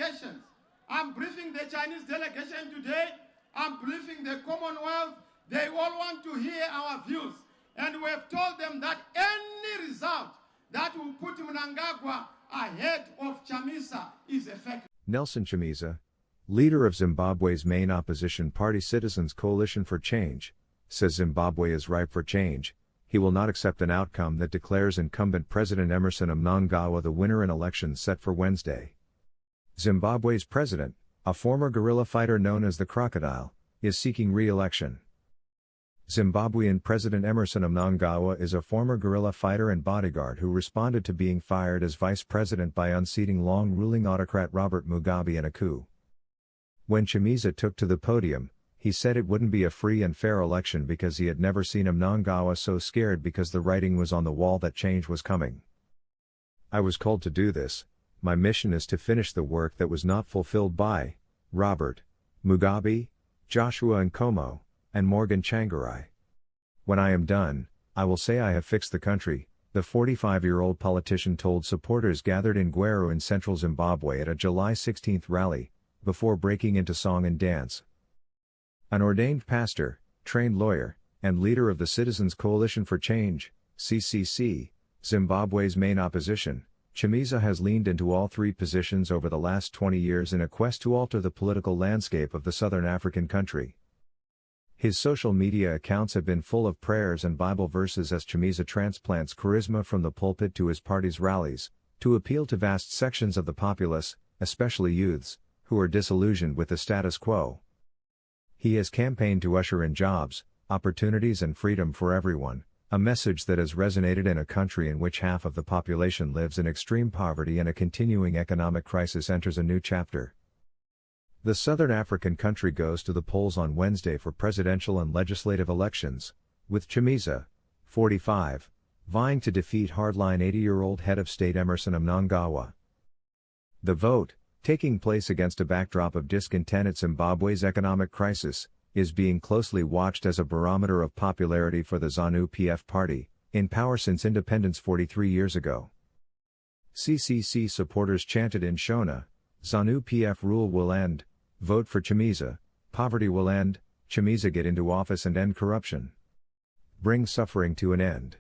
delegations. I'm briefing the Chinese delegation today. I'm briefing the Commonwealth. They all want to hear our views. And we have told them that any result that will put Mnangagwa ahead of Chamisa is effective. Nelson Chamisa, leader of Zimbabwe's main opposition party Citizens Coalition for Change, says Zimbabwe is ripe for change. He will not accept an outcome that declares incumbent President Emmerson Mnangagwa the winner in elections set for Wednesday. Zimbabwe's president, a former guerrilla fighter known as the Crocodile, is seeking re-election. Zimbabwean President Emmerson Mnangagwa is a former guerrilla fighter and bodyguard who responded to being fired as vice president by unseating long-ruling autocrat Robert Mugabe in a coup. When Chamisa took to the podium, he said it wouldn't be a free and fair election because he had never seen Mnangagwa so scared because the writing was on the wall that change was coming. "I was called to do this. My mission is to finish the work that was not fulfilled by Robert Mugabe, Joshua Nkomo, and Morgan Tsvangirai. When I am done, I will say I have fixed the country," the 45-year-old politician told supporters gathered in Gweru in central Zimbabwe at a July 16 rally, before breaking into song and dance. An ordained pastor, trained lawyer, and leader of the Citizens Coalition for Change, CCC, Zimbabwe's main opposition, Chamisa has leaned into all three positions over the last 20 years in a quest to alter the political landscape of the southern African country. His social media accounts have been full of prayers and Bible verses as Chamisa transplants charisma from the pulpit to his party's rallies, to appeal to vast sections of the populace, especially youths, who are disillusioned with the status quo. He has campaigned to usher in jobs, opportunities and freedom for everyone, a message that has resonated in a country in which half of the population lives in extreme poverty and a continuing economic crisis enters a new chapter. The southern African country goes to the polls on Wednesday for presidential and legislative elections, with Chamisa, 45, vying to defeat hardline 80-year-old head of state Emmerson Mnangagwa. The vote, taking place against a backdrop of discontent at Zimbabwe's economic crisis, is being closely watched as a barometer of popularity for the ZANU-PF party, in power since independence 43 years ago. CCC supporters chanted in Shona, "ZANU-PF rule will end, vote for Chamisa, poverty will end, Chamisa get into office and end corruption. Bring suffering to an end."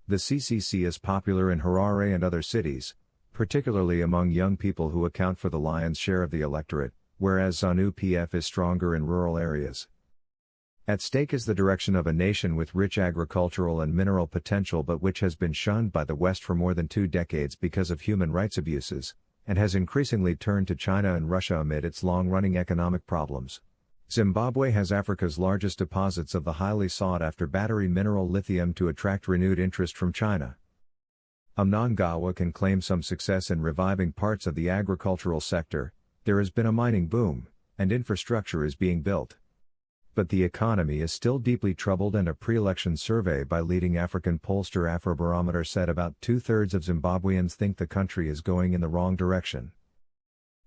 The CCC is popular in Harare and other cities, particularly among young people who account for the lion's share of the electorate, whereas ZANU-PF is stronger in rural areas. At stake is the direction of a nation with rich agricultural and mineral potential but which has been shunned by the West for more than 2 decades because of human rights abuses, and has increasingly turned to China and Russia amid its long-running economic problems. Zimbabwe has Africa's largest deposits of the highly sought-after battery mineral lithium to attract renewed interest from China. Mnangagwa can claim some success in reviving parts of the agricultural sector. There has been a mining boom, and infrastructure is being built. But the economy is still deeply troubled, and a pre-election survey by leading African pollster Afrobarometer said about 2/3 of Zimbabweans think the country is going in the wrong direction.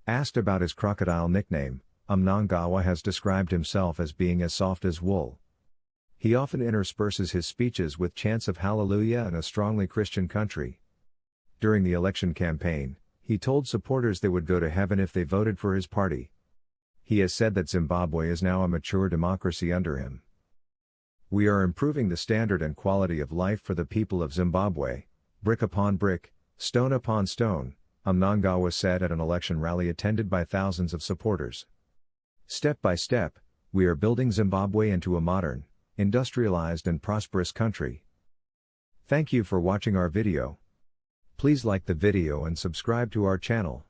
Asked about his crocodile nickname, Mnangagwa has described himself as being as soft as wool. He often intersperses his speeches with chants of hallelujah and a strongly Christian country. During the election campaign, he told supporters they would go to heaven if they voted for his party. He has said that Zimbabwe is now a mature democracy under him. "We are improving the standard and quality of life for the people of Zimbabwe, brick upon brick, stone upon stone," Mnangagwa said at an election rally attended by thousands of supporters. "Step by step, we are building Zimbabwe into a modern, industrialized and prosperous country." Thank you for watching our video. Please like the video and subscribe to our channel.